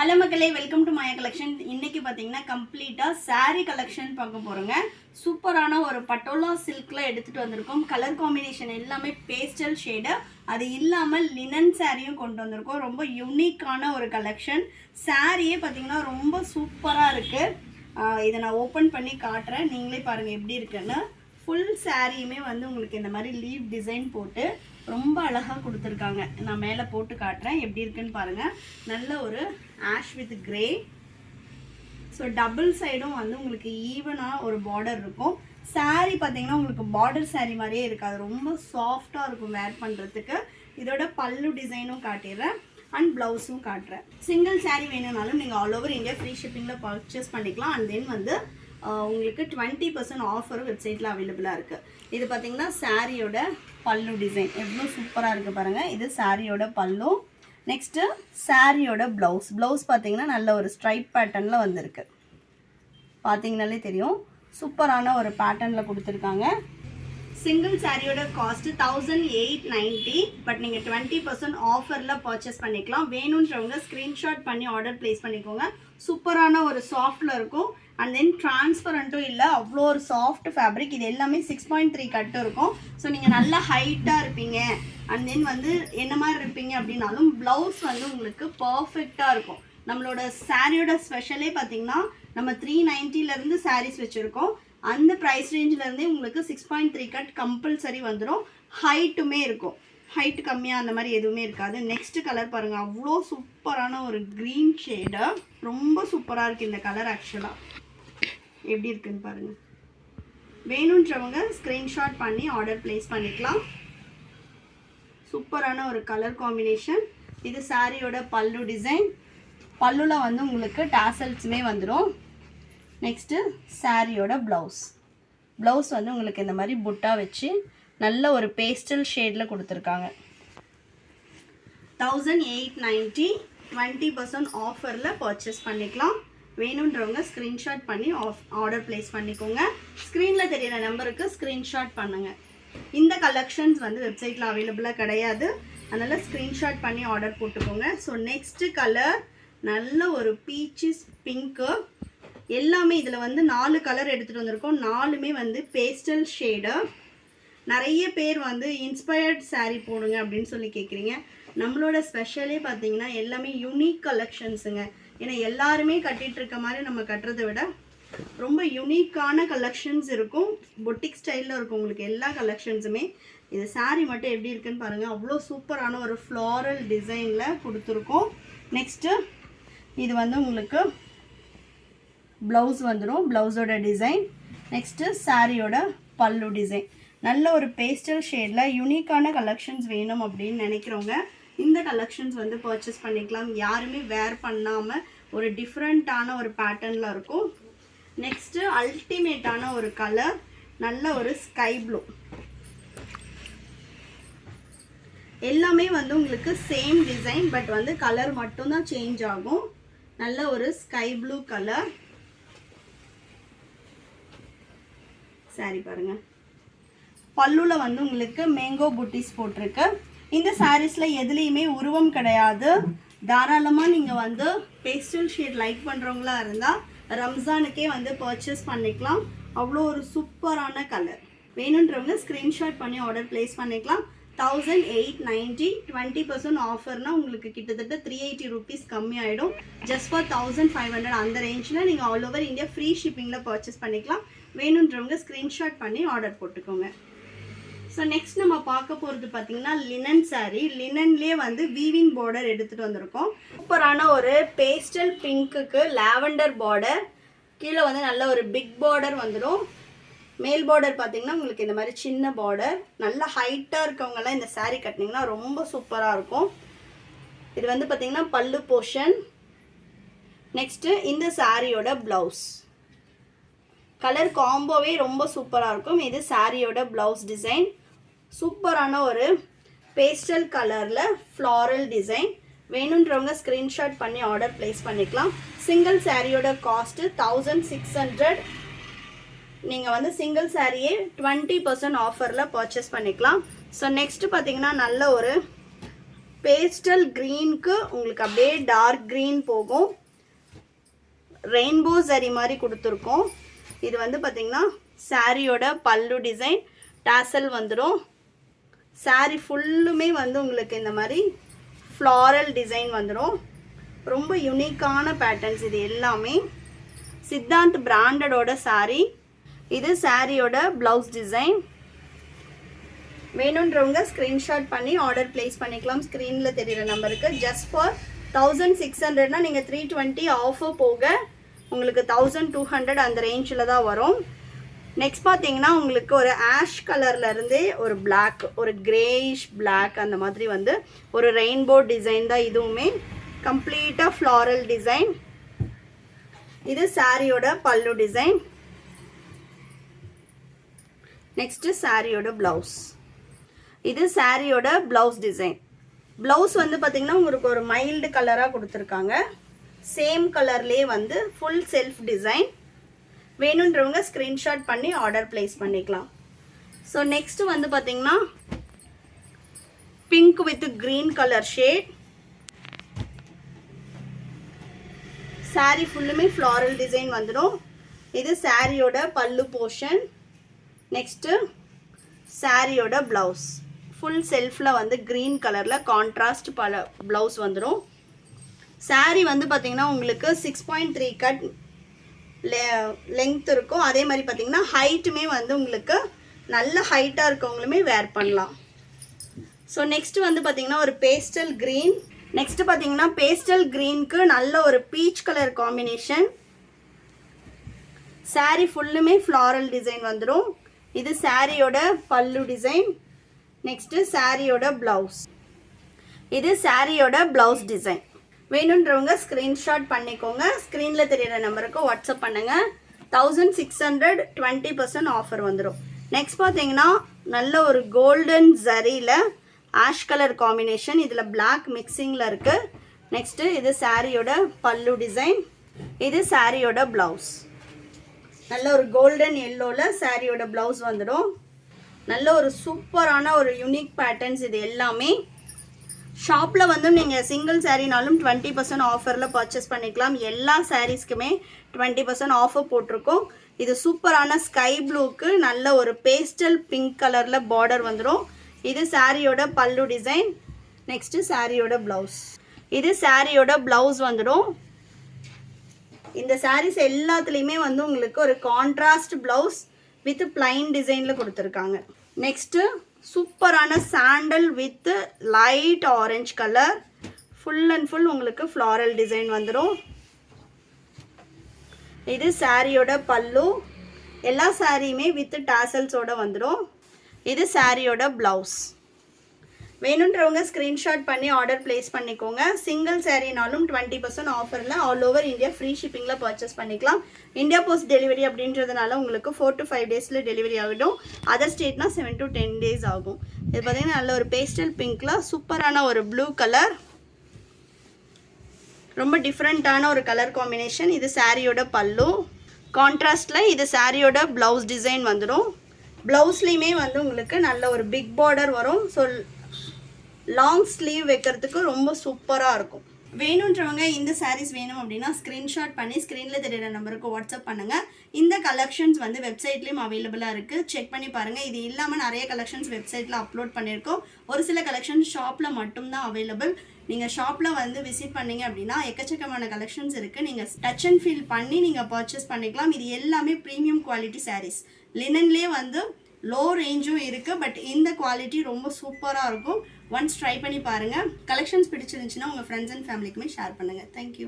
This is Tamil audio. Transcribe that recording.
ஹலோ மக்களே, வெல்கம் டு மாயா கலெக்ஷன். இன்னைக்கு பார்த்தீங்கன்னா கம்ப்ளீட்டாக சாரீ கலெக்ஷன் பார்க்க போகிறோங்க. சூப்பரான ஒரு பட்டோலா சில்கில் எடுத்துகிட்டு வந்திருக்கோம். கலர் காம்பினேஷன் எல்லாமே பேஸ்டல் ஷேடு, அது இல்லாமல் லினன் சாரியும் கொண்டு வந்திருக்கோம். ரொம்ப யூனிக்கான ஒரு கலெக்ஷன். சாரியே பார்த்தீங்கன்னா ரொம்ப சூப்பராக இருக்குது. இதை நான் ஓப்பன் பண்ணி காட்டுறேன், நீங்களே பாருங்கள் எப்படி இருக்குன்னு. ஃபுல் சாரியுமே வந்து உங்களுக்கு இந்த மாதிரி லீவ் டிசைன் போட்டு ரொம்ப அழகாக கொடுத்துருக்காங்க. நான் மேலே போட்டு காட்டுறேன் எப்படி இருக்குன்னு பாருங்கள். நல்ல ஒரு ash with grey. So double சைடும் வந்து உங்களுக்கு ஈவனாக ஒரு பார்டர் இருக்கும். சாரீ பார்த்தீங்கன்னா உங்களுக்கு பார்டர் சாரீ மாதிரியே இருக்காது, ரொம்ப சாஃப்டாக இருக்கும் வேர் பண்ணுறதுக்கு. இதோட பல்லு டிசைனும் காட்டிடுறேன் அண்ட் ப்ளவுஸும் காட்டுறேன். சிங்கிள் சாரீ வேணும்னாலும் நீங்கள் ஆல் ஓவர் இந்தியா ஃப்ரீ ஷிப்பிங்கில் பர்ச்சேஸ் பண்ணிக்கலாம். அண்ட் தென் வந்து உங்களுக்கு 20% ஆஃபரும் வெப்சைட்டில் அவைலபிளாக இருக்குது. இது பார்த்திங்கன்னா சாரியோட பல்லு டிசைன் எவ்வளோ சூப்பராக இருக்குது பாருங்கள். இது சாரியோட பல்லு. நெக்ஸ்ட்டு சாரியோட ப்ளவுஸ் பார்த்திங்கன்னா நல்ல ஒரு ஸ்ட்ரைப் பேட்டர்னில் வந்திருக்கு. பார்த்திங்கனாலே தெரியும், சூப்பரான ஒரு பேட்டர்னில் கொடுத்துருக்காங்க. சிங்கிள் சாரியோட காஸ்ட் 1890. பட் நீங்கள் 20% ஆஃபரில் பர்ச்சேஸ் பண்ணிக்கலாம். வேணுன்றவங்க ஸ்க்ரீன்ஷாட் பண்ணி ஆர்டர் ப்ளேஸ் பண்ணிக்கோங்க. சூப்பரான ஒரு சாஃப்டில் இருக்கும். அண்ட் தென் டிரான்ஸ்பரண்ட்டும் இல்லை, அவ்வளோ ஒரு சாஃப்ட் ஃபேப்ரிக். இது எல்லாமே 6.3 கட்டு இருக்கும். ஸோ நீங்கள் நல்லா ஹைட்டாக இருப்பீங்க அண்ட் தென் வந்து என்ன மாதிரி இருப்பீங்க அப்படின்னாலும் ப்ளவுஸ் வந்து உங்களுக்கு பர்ஃபெக்டாக இருக்கும். நம்மளோட சாரியோட ஸ்பெஷலே பார்த்தீங்கன்னா நம்ம 390லேருந்து சாரீஸ் வச்சுருக்கோம். அந்த ப்ரைஸ் ரேஞ்சிலேருந்தே உங்களுக்கு 6.3 கட் கம்பல்சரி வந்துடும். ஹைட்டுமே இருக்கும், ஹைட்டு கம்மியாக அந்த மாதிரி எதுவுமே இருக்காது. நெக்ஸ்ட்டு கலர் பாருங்கள், அவ்வளோ சூப்பரான ஒரு க்ரீன் ஷேடு. ரொம்ப சூப்பராக இருக்குது இந்த கலர். ஆக்சுவலாக எப்படி இருக்குன்னு பாருங்கள். வேணுன்றவங்க ஸ்க்ரீன்ஷாட் பண்ணி ஆர்டர் ப்ளேஸ் பண்ணிக்கலாம். சூப்பரான ஒரு கலர் காம்பினேஷன். இது சாரியோட பல்லு டிசைன். பல்லுவில் வந்து உங்களுக்கு டாசல்ஸுமே வந்துடும். நெக்ஸ்ட்டு சாரியோட ப்ளவுஸ் வந்து உங்களுக்கு இந்த மாதிரி புட்டா வச்சு நல்ல ஒரு பேஸ்டல் ஷேடில் கொடுத்துருக்காங்க. 1890 20% ஆஃபரில் பர்ச்சேஸ் பண்ணிக்கலாம். வேணுன்றவங்க ஸ்க்ரீன்ஷாட் பண்ணி ஆர்டர் ப்ளேஸ் பண்ணிக்கோங்க. ஸ்க்ரீனில் தெரியிற நம்பருக்கு ஸ்க்ரீன்ஷாட் பண்ணுங்கள். இந்த கலெக்ஷன்ஸ் வந்து வெப்சைட்டில் அவைலபிளாக கிடையாது, அதனால் ஸ்க்ரீன்ஷாட் பண்ணி ஆர்டர் போட்டுக்கோங்க. ஸோ நெக்ஸ்ட்டு கலர் நல்ல ஒரு பீச்சிஸ் பிங்க்கு. எல்லாமே இதில் வந்து 4 கலர் எடுத்துகிட்டு வந்திருக்கோம். 4மே வந்து பேஸ்டல் ஷேடு. நிறைய பேர் வந்து இன்ஸ்பயர்ட் சாரீ போடுங்க அப்படின்னு சொல்லி கேட்குறீங்க. நம்மளோட ஸ்பெஷலே பார்த்தீங்கன்னா எல்லாமே யூனிக் கலெக்ஷன்ஸுங்க. ஏன்னா எல்லாருமே கட்டிகிட்டு இருக்க மாதிரி நம்ம கட்டுறதை விட ரொம்ப யூனிக்கான கலெக்ஷன்ஸ் இருக்கும். பொட்டிக் ஸ்டைலில் இருக்கும் உங்களுக்கு எல்லா கலெக்ஷன்ஸுமே. இது சாரீ மட்டும் எப்படி இருக்குன்னு பாருங்கள். அவ்வளோ சூப்பரான ஒரு ஃப்ளாரல் டிசைனில் கொடுத்துருக்கோம். நெக்ஸ்ட்டு இது வந்து உங்களுக்கு ப்ளவுஸ் வந்துடும், ப்ளவுஸோட டிசைன். நெக்ஸ்ட்டு சாரியோட பல்லு டிசைன். நல்ல ஒரு பேஸ்டல் ஷேடில் யூனிக்கான கலெக்ஷன்ஸ் வேணும் அப்படின்னு நினைக்கிறவங்க இந்த கலெக்ஷன்ஸ் வந்து பர்ச்சேஸ் பண்ணிக்கலாம். யாருமே வேர் பண்ணாமல் ஒரு டிஃப்ரெண்ட்டான ஒரு பேட்டர்னில் இருக்கும். நெக்ஸ்ட்டு அல்டிமேட்டான ஒரு கலர், நல்ல ஒரு ஸ்கை ப்ளூ. எல்லாமே வந்து உங்களுக்கு சேம் டிசைன், பட் வந்து கலர் மட்டும்தான் சேஞ்ச் ஆகும். நல்ல ஒரு ஸ்கை ப்ளூ கலர் சாரி பாருங்க. பல்லுல வந்து உங்களுக்கு மேங்கோ புட்டிஸ் போட்டிருக்கு. இந்த சாரீஸில் எதுலேயுமே உருவம் கிடையாது. தாராளமாக நீங்கள் வந்து பேஸ்டல் ஷேட் லைக் பண்ணுறவங்களா இருந்தால் ரம்ஜானுக்கே வந்து பர்ச்சேஸ் பண்ணிக்கலாம். அவ்வளோ ஒரு சூப்பரான கலர். வேணுன்றவங்க ஸ்க்ரீன்ஷாட் பண்ணி ஆர்டர் ப்ளேஸ் பண்ணிக்கலாம். 1890 20% ஆஃபர்னால் உங்களுக்கு கிட்டத்தட்ட 380 rupees கம்மி ஆகிடும். ஜஸ்ட் ஃபார் 1500 அந்த ரேஞ்சில் நீங்கள் ஆல் ஓவர் இந்தியா ஃப்ரீ ஷிப்பிங்கில் பர்ச்சேஸ் பண்ணிக்கலாம். வேணுன்றவங்க ஸ்க்ரீன்ஷாட் பண்ணி ஆர்டர் போட்டுக்கோங்க. ஸோ நெக்ஸ்ட் நம்ம பார்க்க போகிறது பார்த்தீங்கன்னா லினன் சாரீ. லினன்லேயே வந்து வீவிங் பார்டர் எடுத்துகிட்டு வந்திருக்கோம். சூப்பரான ஒரு பேஸ்டல் பிங்க்குக்கு லாவெண்டர் பார்டர். கீழே வந்து நல்ல ஒரு பிக் பார்டர் வந்துடும். மேல் பார்டர் பார்த்தீங்கன்னா உங்களுக்கு இந்த மாதிரி சின்ன பார்டர். நல்ல ஹைட்டாக இருக்கவங்கெல்லாம் இந்த சாரீ கட்டினீங்கன்னா ரொம்ப சூப்பராக இருக்கும். இது வந்து பார்த்தீங்கன்னா பல்லு போர்ஷன். நெக்ஸ்ட்டு இந்த சாரியோட ப்ளவுஸ். கலர் காம்போவே ரொம்ப சூப்பராக இருக்கும். இது சாரியோட ப்ளவுஸ் டிசைன். சூப்பரான ஒரு பேஸ்டல் கலரில் ஃப்ளாரல் டிசைன். வேணுன்றவங்க ஸ்க்ரீன்ஷாட் பண்ணி ஆர்டர் ப்ளேஸ் பண்ணிக்கலாம். சிங்கிள் சாரியோட காஸ்ட்டு 1600. நீங்கள் வந்து சிங்கிள் சாரியே 20% ஆஃபரில் பர்ச்சேஸ் பண்ணிக்கலாம். ஸோ நெக்ஸ்ட்டு பார்த்தீங்கன்னா நல்ல ஒரு பேஸ்டல் க்ரீனுக்கு உங்களுக்கு அப்படியே டார்க் க்ரீன் போகும். ரெயின்போ சரி மாதிரி கொடுத்துருக்கோம். இது வந்து பார்த்திங்கன்னா சாரியோட பல்லு டிசைன், டாசல் வந்துடும். சாரி ஃபுல்லுமே வந்து உங்களுக்கு இந்த மாதிரி ஃப்ளாரல் டிசைன் வந்துடும். ரொம்ப யூனிக்கான பேட்டர்ன்ஸ் இது எல்லாமே. சித்தாந்த் பிராண்டடோட சாரி. இது சாரியோட ப்ளவுஸ் டிசைன். வேணுன்றவங்க ஸ்க்ரீன்ஷாட் பண்ணி ஆர்டர் ப்ளேஸ் பண்ணிக்கலாம். ஸ்க்ரீனில் தெரிகிற நம்பருக்கு. ஜஸ்ட் ஃபார் 1600னா நீங்கள் 320 ஆஃபர் போக உங்களுக்கு 1200 அந்த ரேஞ்சில் தான் வரும். நெக்ஸ்ட் பார்த்தீங்கன்னா உங்களுக்கு ஒரு ஆஷ் கலர்லேருந்தே ஒரு பிளாக், ஒரு கிரேயிஷ் பிளாக் அந்த மாதிரி வந்து ஒரு ரெயின்போ டிசைன் தான். இதுவுமே கம்ப்ளீட்டாக ஃப்ளாரல் டிசைன். இது சாரியோட பல்லு டிசைன். நெக்ஸ்ட்டு சாரியோட ப்ளவுஸ். இது சாரியோட ப்ளவுஸ் டிசைன். ப்ளவுஸ் வந்து பார்த்திங்கன்னா உங்களுக்கு ஒரு மைல்டு கலராக கொடுத்துருக்காங்க. சேம் கலர்லேயே வந்து ஃபுல் செல்ஃப் டிசைன். வேணுன்றவங்க ஸ்க்ரீன்ஷாட் பண்ணி ஆர்டர் ப்ளேஸ் பண்ணிக்கலாம். ஸோ நெக்ஸ்ட்டு வந்து பார்த்திங்கன்னா pink with green colour shade. Sorry ஃபுல்லுமே ஃப்ளாரல் டிசைன் வந்துடும். இது சாரியோட பல்லு போர்ஷன். நெக்ஸ்ட்டு சாரியோட ப்ளவுஸ் ஃபுல் செல்ஃபில் வந்து க்ரீன் கலரில் கான்ட்ராஸ்ட் ப்ளவுஸ் வந்துடும். சாரி வந்து பார்த்திங்கன்னா உங்களுக்கு 6.3 கட் லெங்த் இருக்கும். அதே மாதிரி பார்த்திங்கன்னா ஹைட்டுமே வந்து உங்களுக்கு நல்ல ஹைட்டாக இருக்கவங்களுமே வேர் பண்ணலாம். ஸோ நெக்ஸ்ட்டு வந்து பார்த்திங்கன்னா ஒரு பேஸ்டல் க்ரீன். நெக்ஸ்ட்டு பார்த்திங்கன்னா பேஸ்டல் க்ரீனுக்கு நல்ல ஒரு பீச் கலர் காம்பினேஷன். சாரி ஃபுல்லுமே ஃப்ளாரல் டிசைன் வந்துடும். இது சாரியோட பல்லு டிசைன். நெக்ஸ்ட்டு சாரியோட ப்ளவுஸ். இது சாரியோட ப்ளவுஸ் டிசைன். வேணுன்றவங்க ஸ்க்ரீன்ஷாட் பண்ணிக்கோங்க. ஸ்க்ரீனில் தெரியிற நம்பருக்கு வாட்ஸ்அப் பண்ணுங்கள். 1600 20% ஆஃபர் வந்துடும். நெக்ஸ்ட் பார்த்தீங்கன்னா நல்ல ஒரு கோல்டன் ஜரியில் ஆஷ் கலர் காம்பினேஷன். இதில் பிளாக் மிக்சிங்கில் இருக்குது. நெக்ஸ்ட்டு இது சாரியோட பல்லு டிசைன். இது சாரியோட ப்ளவுஸ். நல்ல ஒரு கோல்டன் எல்லோவில் சாரியோட ப்ளவுஸ் வந்துடும். நல்ல ஒரு சூப்பரான ஒரு யூனிக் பேட்டர்ன்ஸ் இது எல்லாமே. ஷாப்பில் வந்து நீங்கள் சிங்கிள் சாரீனாலும் 20% ஆஃபரில் பர்ச்சேஸ் பண்ணிக்கலாம். எல்லா சாரீஸ்க்குமே 20% ஆஃபர் போட்டிருக்கோம். இது சூப்பரான ஸ்கை ப்ளூக்கு நல்ல ஒரு பேஸ்டல் பிங்க் கலரில் பார்டர் வந்துடும். இது சாரியோட பல்லு டிசைன். நெக்ஸ்ட்டு சாரியோட ப்ளவுஸ். இது சாரியோட ப்ளவுஸ் வந்துடும். இந்த சாரீஸ் எல்லாத்துலேயுமே வந்து உங்களுக்கு ஒரு கான்ட்ராஸ்ட் ப்ளவுஸ் வித் பிளைன் டிசைனில் கொடுத்துருக்காங்க. நெக்ஸ்ட்டு சூப்பரான sandal with light orange colour. Full and full உங்களுக்கு ஃப்ளாரல் டிசைன் வந்துடும். இது சாரியோட பல்லு. எல்லா சாரியுமே வித் டாசல்ஸோட வந்துடும். இது சாரியோட ப்ளவுஸ். வேணுன்றவங்க ஸ்க்ரீன்ஷாட் பண்ணி ஆர்டர் ப்ளேஸ் பண்ணிக்கோங்க. சிங்கிள் சாரீனாலும் 20% ஆஃபரில் ஆல் ஓவர் இந்தியா ஃப்ரீ ஷிப்பிங்கில் பர்ச்சேஸ் பண்ணிக்கலாம். இந்தியா போஸ்ட் டெலிவரி அப்படின்றதுனால உங்களுக்கு 4 to 5 டேஸில் டெலிவரி ஆகிடும். அதர் ஸ்டேட்னா 7 to 10 days ஆகும். இது பார்த்திங்கன்னா நல்ல ஒரு பேஸ்டல் பிங்க்கில் சூப்பரான ஒரு ப்ளூ கலர். ரொம்ப டிஃப்ரெண்ட்டான ஒரு கலர் காம்பினேஷன். இது சாரியோட பல்லு. கான்ட்ராஸ்டில் இது சாரியோட ப்ளவுஸ் டிசைன் வந்துடும். ப்ளவுஸ்லேயுமே வந்து உங்களுக்கு நல்ல ஒரு பிக் பார்டர் வரும். ஸோ லாங் ஸ்லீவ் வைக்கிறதுக்கு ரொம்ப சூப்பராக இருக்கும். வேணுன்றவங்க இந்த சாரீஸ் வேணும் அப்படின்னா ஸ்க்ரீன்ஷாட் பண்ணி ஸ்க்ரீனில் தெரியிற நம்பருக்கு வாட்ஸ்அப் பண்ணுங்கள். இந்த கலெக்ஷன்ஸ் வந்து வெப்சைட்லேயும் அவைலபிளாக இருக்குது. செக் பண்ணி பாருங்கள். இது இல்லாமல் நிறைய கலெக்ஷன்ஸ் வெப்சைட்டில் அப்லோட் பண்ணியிருக்கோம். ஒரு சில கலெக்ஷன்ஸ் ஷாப்பில் மட்டும்தான் அவைலபிள். நீங்கள் ஷாப்பில் வந்து விசிட் பண்ணிங்க அப்படின்னா எக்கச்சக்கமான கலெக்ஷன்ஸ் இருக்குது. நீங்கள் டச் அண்ட் ஃபீல் பண்ணி நீங்கள் பர்ச்சேஸ் பண்ணிக்கலாம். இது எல்லாமே ப்ரீமியம் குவாலிட்டி சாரீஸ். லினன்லேயே வந்து லோ ரேஞ்சும் இருக்குது. பட் இந்த குவாலிட்டி ரொம்ப சூப்பராக இருக்கும். ஒன்ஸ் ட்ரை பண்ணி பாருங்கள். கலெக்ஷன்ஸ் பிடிச்சிருந்துச்சுன்னா உங்கள் ஃப்ரெண்ட்ஸ் அண்ட் ஃபேமிலிக்குமே ஷேர் பண்ணுங்கள். தேங்க்யூ.